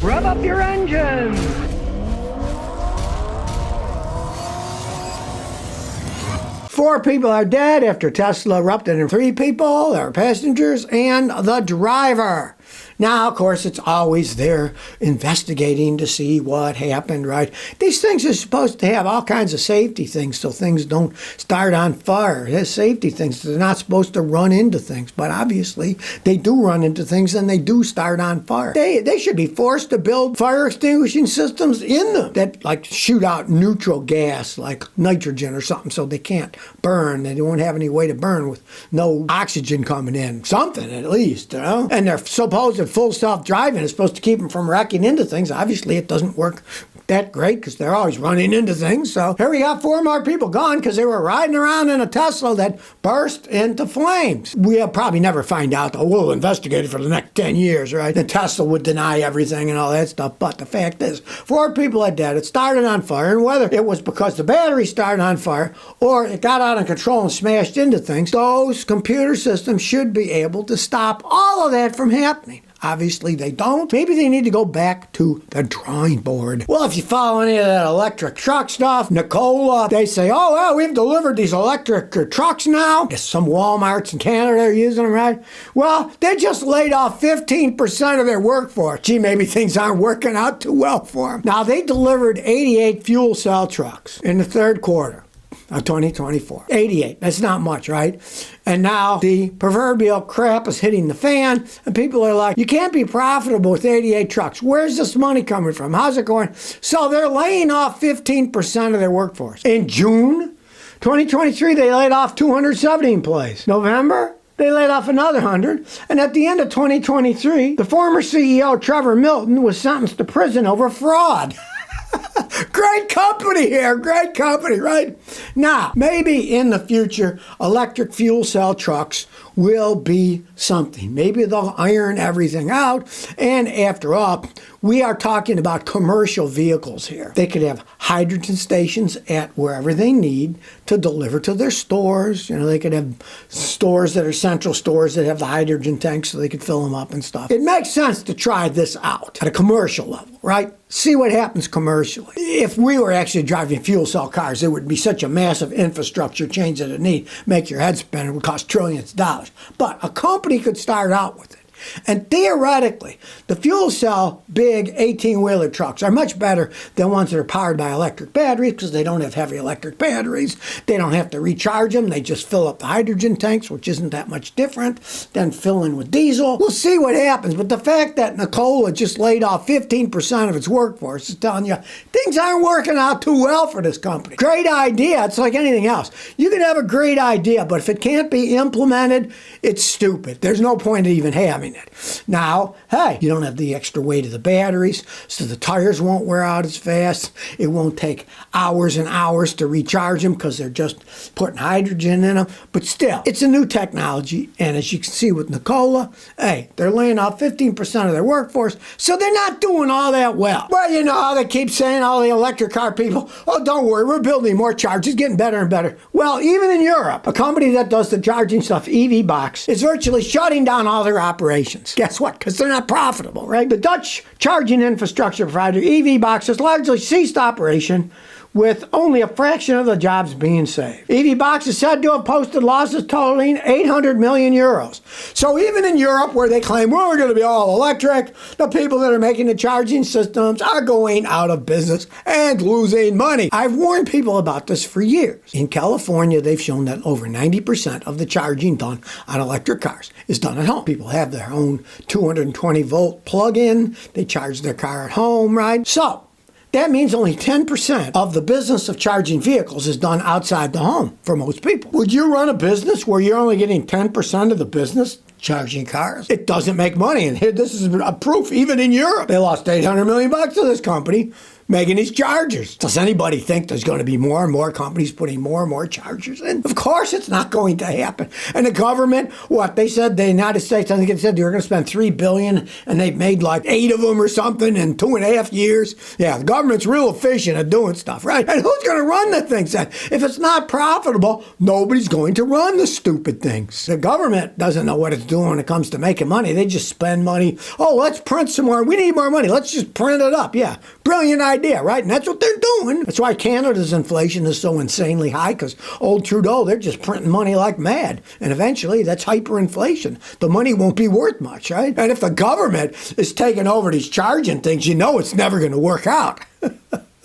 Rev up your engines! Four people are dead after Tesla erupted, and three people, their passengers, and the driver. Now, of course, it's always there investigating to see what happened, right? These things are supposed to have all kinds of safety things so things don't start on fire. There's safety things. They're not supposed to run into things, but obviously they do run into things and they do start on fire. They should be forced to build fire extinguishing systems in them that like shoot out neutral gas like nitrogen or something so they can't burn. They won't have any way to burn with no oxygen coming in. Something at least, you know? And they're supposed to full self-driving is supposed to keep them from wrecking into things. Obviously, it doesn't work that great because they're always running into things. So here we got four more people gone because they were riding around in a Tesla that burst into flames. We'll probably never find out, though. We'll investigate it for the next 10 years, right? The Tesla would deny everything and all that stuff. But the fact is, four people are dead. It started on fire. And whether it was because the battery started on fire or it got out of control and smashed into things, those computer systems should be able to stop all of that from happening. Obviously, they don't. Maybe they need to go back to the drawing board. Well, if you follow any of that electric truck stuff, Nikola, they say, oh, well, we've delivered these electric trucks now. Guess some Walmarts in Canada are using them, right? Well, they just laid off 15% of their workforce. Gee, maybe things aren't working out too well for them. Now, they delivered 88 fuel cell trucks in the third quarter of 2024. 88. That's not much, right? And now the proverbial crap is hitting the fan, and people are like, you can't be profitable with 88 trucks. Where's this money coming from? How's it going? So they're laying off 15% of their workforce. In June 2023, they laid off 270 employees. November, they laid off another 100. And at the end of 2023, the former CEO, Trevor Milton, was sentenced to prison over fraud. Great company here, great company, right? Now, maybe in the future, electric fuel cell trucks will be something. Maybe they'll iron everything out. And after all, we are talking about commercial vehicles here. They could have hydrogen stations at wherever they need to deliver to their stores. You know, they could have stores that are central stores that have the hydrogen tanks so they could fill them up and stuff. It makes sense to try this out at a commercial level, right? See what happens commercially. If we were actually driving fuel cell cars, it would be such a massive infrastructure change that it need. Make your head spin. It would cost trillions of dollars. But a company could start out with it. And theoretically, the fuel cell big 18-wheeler trucks are much better than ones that are powered by electric batteries because they don't have heavy electric batteries. They don't have to recharge them. They just fill up the hydrogen tanks, which isn't that much different than filling with diesel. We'll see what happens. But the fact that Nikola just laid off 15% of its workforce is telling you things aren't working out too well for this company. Great idea. It's like anything else. You can have a great idea, but if it can't be implemented, it's stupid. There's no point in even having it. Now, hey, you don't have the extra weight of the batteries, so the tires won't wear out as fast. It won't take hours and hours to recharge them because they're just putting hydrogen in them. But still, it's a new technology, and as you can see with Nikola, hey, they're laying off 15% of their workforce, so they're not doing all that well. Well, you know how they keep saying, all the electric car people, oh, don't worry, we're building more chargers, getting better and better. Well, even in Europe, a company that does the charging stuff, EV Box, is virtually shutting down all their operations. Guess what? Because they're not profitable, right? The Dutch charging infrastructure provider, EV Box, has largely ceased operation with only a fraction of the jobs being saved. EV Box is said to have posted losses totaling 800 million euros. So even in Europe, where they claim, well, we're going to be all electric, the people that are making the charging systems are going out of business and losing money. I've warned people about this for years. In California, they've shown that over 90% of the charging done on electric cars is done at home. People have their own 220-volt plug-in. They charge their car at home, right? So that means only 10% of the business of charging vehicles is done outside the home for most people. Would you run a business where you're only getting 10% of the business charging cars? It doesn't make money. And here, this is a proof. Even in Europe, they lost $800 million to this company making these chargers. Does anybody think there's going to be more and more companies putting more and more chargers in? Of course it's not going to happen. And the government, they said the United States, I think it said they were going to spend $3 billion, and they've made like 8 of them or something in 2.5 years. Yeah, the government's real efficient at doing stuff, right? And who's going to run the things then? If it's not profitable, nobody's going to run the stupid things. The government doesn't know what it's doing when it comes to making money. They just spend money. Oh, let's print some more. We need more money. Let's just print it up. Yeah, brilliant idea, right? And that's what they're doing. That's why Canada's inflation is so insanely high, because old Trudeau, they're just printing money like mad. And eventually, that's hyperinflation. The money won't be worth much, right? And if the government is taking over these charging things, you know it's never going to work out.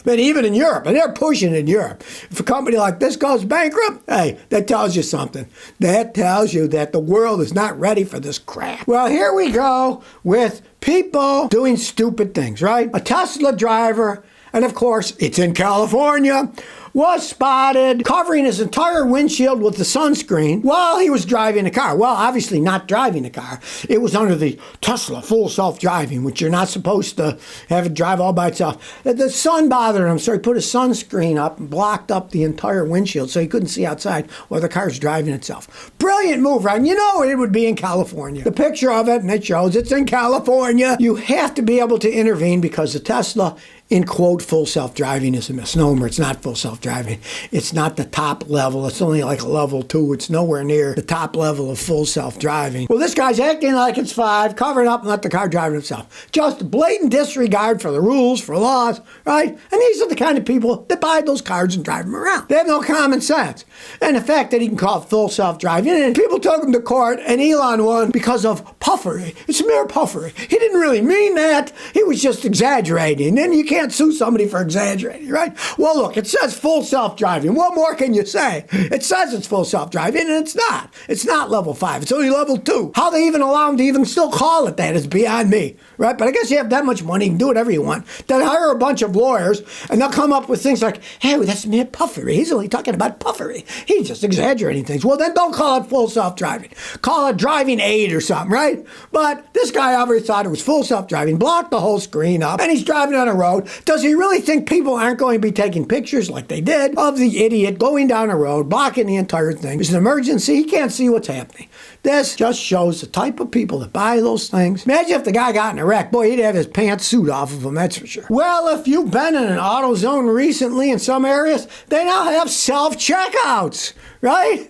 But even in Europe, and they're pushing in Europe, if a company like this goes bankrupt, hey, that tells you something. That tells you that the world is not ready for this crap. Well, here we go with people doing stupid things, right? A Tesla driver, and of course, it's in California, was spotted covering his entire windshield with the sunscreen while he was driving a car. Well, obviously not driving a car. It was under the Tesla full self-driving, which you're not supposed to have it drive all by itself. The sun bothered him, so he put his sunscreen up and blocked up the entire windshield so he couldn't see outside while the car's driving itself. Brilliant move, right? And you know it would be in California. The picture of it, and it shows it's in California. You have to be able to intervene because the Tesla, in quote, full self-driving is a misnomer. It's not full self-driving. It's not the top level. It's only like a level 2. It's nowhere near the top level of full self-driving. Well, this guy's acting like it's 5, covering up and let the car drive itself. Just blatant disregard for the rules, for laws, right? And these are the kind of people that buy those cars and drive them around. They have no common sense. And the fact that he can call it full self-driving, and people took him to court, and Elon won because of puffery. It's mere puffery. He didn't really mean that. He was just exaggerating. And you can't sue somebody for exaggerating, right? Well, look, it says full self-driving. What more can you say? It says it's full self-driving, and it's not. It's not level 5. It's only level 2. How they even allow him to even still call it that is beyond me, right? But I guess you have that much money, you can do whatever you want. Then hire a bunch of lawyers, and they'll come up with things like, hey, that's mere puffery. He's only talking about puffery. He's just exaggerating things. Well, then don't call it full self-driving. Call it driving aid or something, right? But this guy obviously thought it was full self-driving, blocked the whole screen up, and he's driving on a road. Does he really think people aren't going to be taking pictures like they did of the idiot going down a road, blocking the entire thing? It's an emergency. He can't see what's happening. This just shows the type of people that buy those things. Imagine if the guy got in a wreck. Boy, he'd have his pantsuit off of him, that's for sure. Well, if you've been in an AutoZone recently in some areas, they now have self-checkouts, right?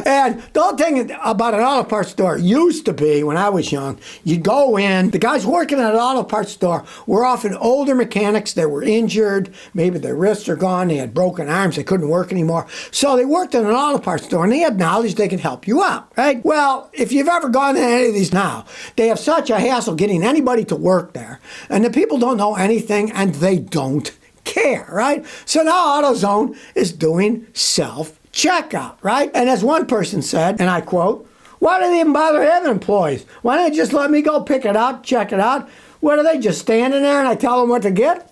And the whole thing about an auto parts store used to be, when I was young, you'd go in, the guys working at an auto parts store were often older mechanics that were injured, maybe their wrists are gone, they had broken arms, they couldn't work anymore. So they worked at an auto parts store and they had knowledge they could help you out, right? Well, if you've ever gone to any of these now, they have such a hassle getting anybody to work there. And the people don't know anything and they don't care, right? So now AutoZone is doing self-checkout, right? And as one person said, and I quote, why do they even bother having employees? Why don't they just let me go pick it out, check it out? What are they, just standing there and I tell them what to get?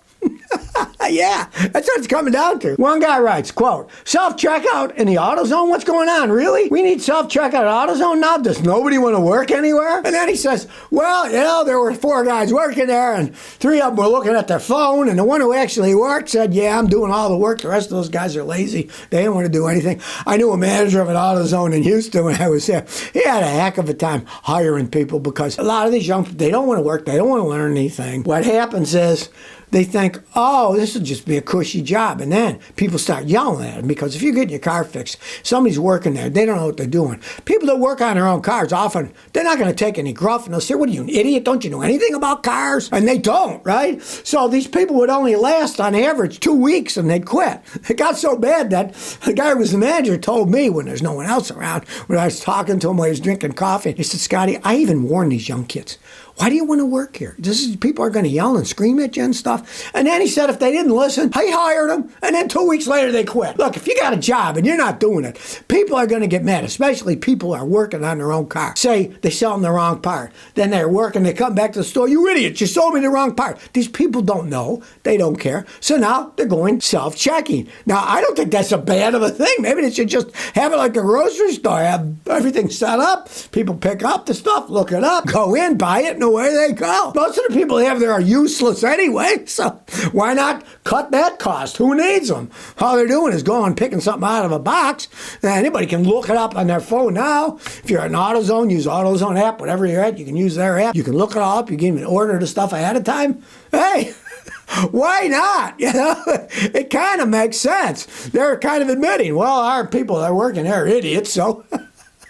Yeah, that's what it's coming down to. One guy writes, quote, self-checkout in the AutoZone? What's going on, really? We need self-checkout at AutoZone now? Does nobody want to work anywhere? And then he says, well, you know, there were 4 guys working there and 3 of them were looking at their phone, and the one who actually worked said, yeah, I'm doing all the work. The rest of those guys are lazy. They didn't want to do anything. I knew a manager of an AutoZone in Houston when I was there. He had a heck of a time hiring people because a lot of these young people, they don't want to work. They don't want to learn anything. What happens is, they think, oh, this will just be a cushy job. And then people start yelling at them because if you're getting your car fixed, somebody's working there, they don't know what they're doing. People that work on their own cars, often, they're not going to take any gruff. And they'll say, what are you, an idiot? Don't you know anything about cars? And they don't, right? So these people would only last, on average, 2 weeks and they'd quit. It got so bad that the guy who was the manager told me when there's no one else around, when I was talking to him while he was drinking coffee, he said, Scotty, I even warned these young kids, why do you want to work here? People are going to yell and scream at you and stuff. And then he said if they didn't listen, he hired them. And then 2 weeks later, they quit. Look, if you got a job and you're not doing it, people are going to get mad, especially people who are working on their own car. Say they sell them the wrong part. Then they're working, they come back to the store. You idiot, you sold me the wrong part. These people don't know. They don't care. So now they're going self-checking. Now, I don't think that's a bad of a thing. Maybe they should just have it like a grocery store. Have everything set up. People pick up the stuff, look it up, go in, buy it, no away they go. Most of the people they have there are useless anyway, so why not cut that cost? Who needs them? All they're doing is going picking something out of a box. Anybody can look it up on their phone now. If you're at an AutoZone, use AutoZone app. Whatever you're at, you can use their app. You can look it all up. You can even order the stuff ahead of time. Hey, why not? You know, it kind of makes sense. They're kind of admitting, well, our people that are working there are idiots, so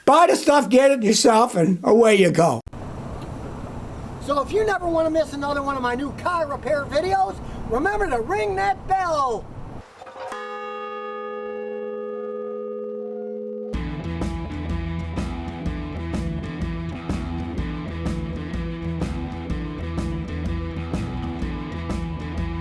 buy the stuff, get it yourself, and away you go. So if you never want to miss another one of my new car repair videos, remember to ring that bell.